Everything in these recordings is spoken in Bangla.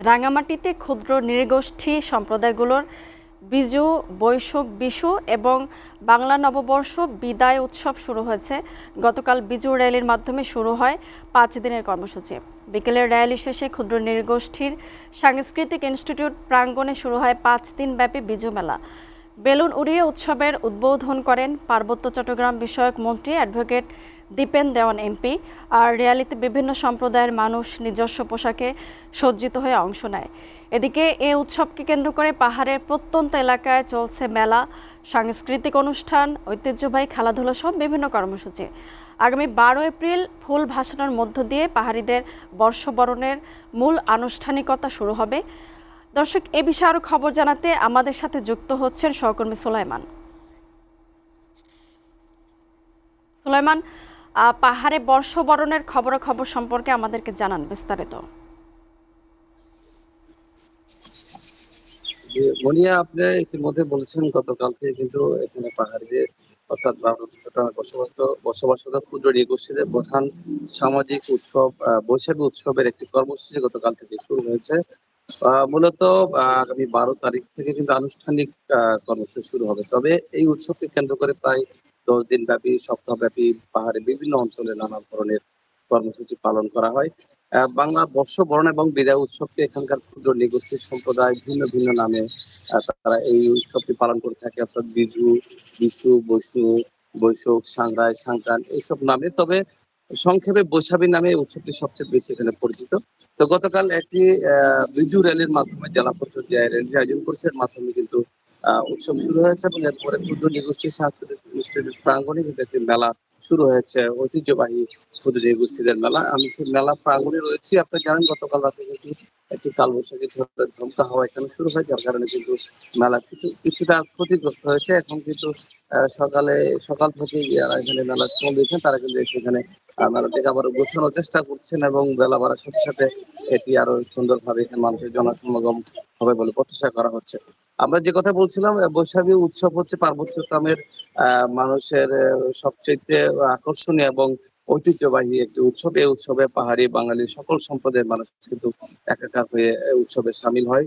রাঙামাটিতে ক্ষুদ্র নৃগোষ্ঠী সম্প্রদায়গুলোর বিজু, বৈশাখ বিশু এবং বাংলা নববর্ষ বিদায় উৎসব শুরু হয়েছে। গতকাল বিজু র্যালির মাধ্যমে শুরু হয় 5 দিনের কর্মসূচি। বিকেলের র্যালি শেষে ক্ষুদ্র নৃগোষ্ঠীর সাংস্কৃতিক ইনস্টিটিউট প্রাঙ্গণে শুরু হয় 5 দিনব্যাপী বিজু মেলা। বেলুন উড়িয়ে উৎসবের উদ্বোধন করেন পার্বত্য চট্টগ্রাম বিষয়ক মন্ত্রী অ্যাডভোকেট দীপেন দেওয়ান এমপি। আর র্যালিতে বিভিন্ন সম্প্রদায়ের মানুষ নিজস্ব পোশাকে সজ্জিত হয়ে অংশ নেয়। এদিকে এ উৎসবকে কেন্দ্র করে পাহাড়ের প্রত্যন্ত এলাকায় চলছে মেলা, সাংস্কৃতিক অনুষ্ঠান, ঐতিহ্যবাহী খেলাধুলা সহ বিভিন্ন কর্মসূচি। আগামী 12 এপ্রিল ফুল ভাসানোর মধ্য দিয়ে পাহাড়িদের বর্ষবরণের মূল আনুষ্ঠানিকতা শুরু হবে। দর্শক, এ বিষয়ে আরো খবর জানাতে আমাদের সাথে যুক্ত হচ্ছেন সহকর্মী সুলাইমান। সুলাইমান, পাহাড়ে বর্ষবরণের খবর সম্পর্কে আমাদেরকে জানান বিস্তারিত। মনিয়া, আপনি ইতিমধ্যে বলেছেন গতকাল থেকে কিন্তু এখানে পাহাড়িতে অর্থাৎ বসবাসরত ক্ষুদ্র নৃগোষ্ঠীদের প্রধান সামাজিক উৎসব বৈশাখী উৎসবের একটি কর্মসূচি গতকাল থেকে শুরু হয়েছে। মূলত আগামী 12 তারিখ থেকে কিন্তু আনুষ্ঠানিক কর্মসূচি শুরু হবে। তবে এই উৎসবকে কেন্দ্র করে প্রায় 10 দিন ব্যাপী, সপ্তাহব্যাপী পাহাড়ে বিভিন্ন অঞ্চলে নানা ধরনের কর্মসূচি পালন করা হয়। বাংলা বর্ষবরণ এবং বিদায় উৎসবকে এখানকার ক্ষুদ্র নৃগোষ্ঠী সম্প্রদায় ভিন্ন ভিন্ন নামে তারা এই উৎসবটি পালন করে থাকে, অর্থাৎ বিজু, বিশু, বৈশাখ, সাংরাই, সাংক্রান এইসব নামে। তবে সংক্ষেপে বৈশাখী নামে এই উৎসবটি সবচেয়ে বেশি এখানে পরিচিত। তো গতকাল একটি বিজু র্যালির মাধ্যমে জেলা পরিষদ যে র্যালি আয়োজন করছে, এর মাধ্যমে কিন্তু উৎসব শুরু হয়েছে এবং এরপরে ক্ষুদ্র নৃগোষ্ঠী সাংস্কৃতিক ইনস্টিটিউট প্রাঙ্গণে কিন্তু একটি মেলা শুরু হয়েছে, ঐতিহ্যবাহী ক্ষুদ্র নৃগোষ্ঠীদের মেলা। আমি সেই মেলা প্রাঙ্গণে রয়েছি। আপনি জানেন গতকাল রাতে কিন্তু একটি কালবৈশাখী ঝড়ের ঝমকা হাওয়া এখানে শুরু হয়, যার কারণে কিন্তু মেলা কিছুটা ক্ষতিগ্রস্ত হয়েছে। এখন কিন্তু সকাল থেকে যারা এখানে মেলা শ্রম দিয়েছেন তারা কিন্তু সেখানে মেলাটাকে আবার গোছানোর চেষ্টা করছেন এবং বেলা বাড়ার সাথে সাথে এটি আরো সুন্দরভাবে এখানে মানুষের জনসমাগম হবে বলে প্রত্যাশা করা হচ্ছে। আমরা যে কথা বলছিলাম, বৈশাখী উৎসব হচ্ছে পার্বত্য চট্টগ্রামের মানুষের সবচেয়ে আকর্ষণীয় এবং ঐতিহ্যবাহী একটি উৎসব। এই উৎসবে পাহাড়ি বাঙালি সকল সম্প্রদায়ের মানুষ কিন্তু একাকার হয়ে উৎসবে সামিল হয়।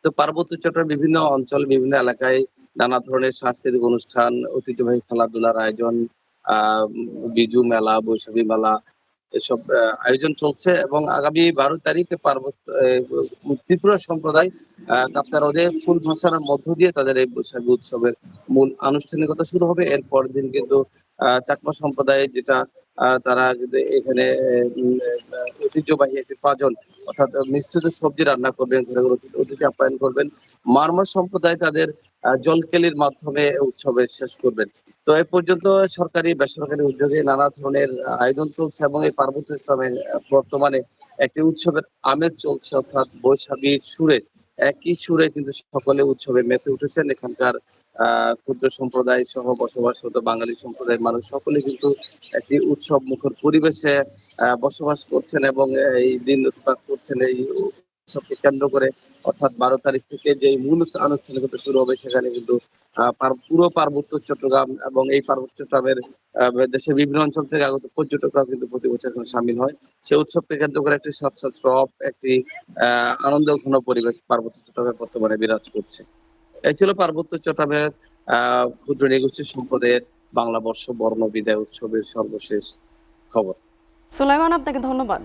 তো পার্বত্য চট্টগ্রামের বিভিন্ন অঞ্চল, বিভিন্ন এলাকায় নানা ধরনের সাংস্কৃতিক অনুষ্ঠান, ঐতিহ্যবাহী খেলাধুলার আয়োজন, বিজু মেলা, বৈশাখী মেলা এসব আয়োজন চলছে এবং আগামী 12 তারিখে ত্রিপুরা সম্প্রদায় কাপ্তাই হ্রদে ফুল ভাসানোর মধ্য দিয়ে তাদের এই বৈশাখী উৎসবের মূল আনুষ্ঠানিকতা শুরু হবে। এর পরের দিন কিন্তু চাকমা সম্প্রদায় যেটা তারা কিন্তু এখানে ঐতিহ্যবাহী একটি পাজন অর্থাৎ মিশ্রিত সবজি রান্না করবেন, ঘরে ঘরে অতিথি আপ্যায়ন করবেন। মারমা সম্প্রদায় তাদের জলকেলির মাধ্যমে উৎসবে শেষ করবেন। তো এ পর্যন্ত সরকারি বেসরকারি উদ্যোগে নানা ধরনের আয়োজন চলছে এবং এই পার্বত্য চট্টগ্রামে বর্তমানে একটি উৎসবের আমেজ চলছে, অর্থাৎ বৈশাখীর সুরে, একই সুরে কিন্তু সকলে উৎসবে মেতে উঠেছেন। এখানকার ক্ষুদ্র সম্প্রদায় সহ বসবাসরত বাঙালি সম্প্রদায়ের মানুষ সকলে কিন্তু একটি উৎসব মুখর পরিবেশে বসবাস করছেন এবং এই দিন উৎপাদ করছেন এই উৎসবকে কেন্দ্র করে। অর্থাৎ 12 তারিখ থেকে যে মূল আনুষ্ঠানিকতা শুরু হবে, সেখানে কিন্তু পুরো পার্বত্য চট্টগ্রাম এবং এই পার্বত্য চট্টগ্রামের দেশের বিভিন্ন অঞ্চল থেকে আগত পর্যটকরাও কিন্তু প্রতি বছর এখানে সামিল হয়। সেই উৎসবকে কেন্দ্র করে একটি সাত রব, একটি আনন্দ ঘন পরিবেশ পার্বত্য চট্টগ্রামে বর্তমানে বিরাজ করছে। এই ছিল পার্বত্য চট্টগ্রামের ক্ষুদ্র নৃগোষ্ঠী সম্প্রদায়ের বাংলা বর্ষ বর্ণ বিদায় উৎসবের সর্বশেষ খবর। সুলাইমান, আপনাকে ধন্যবাদ।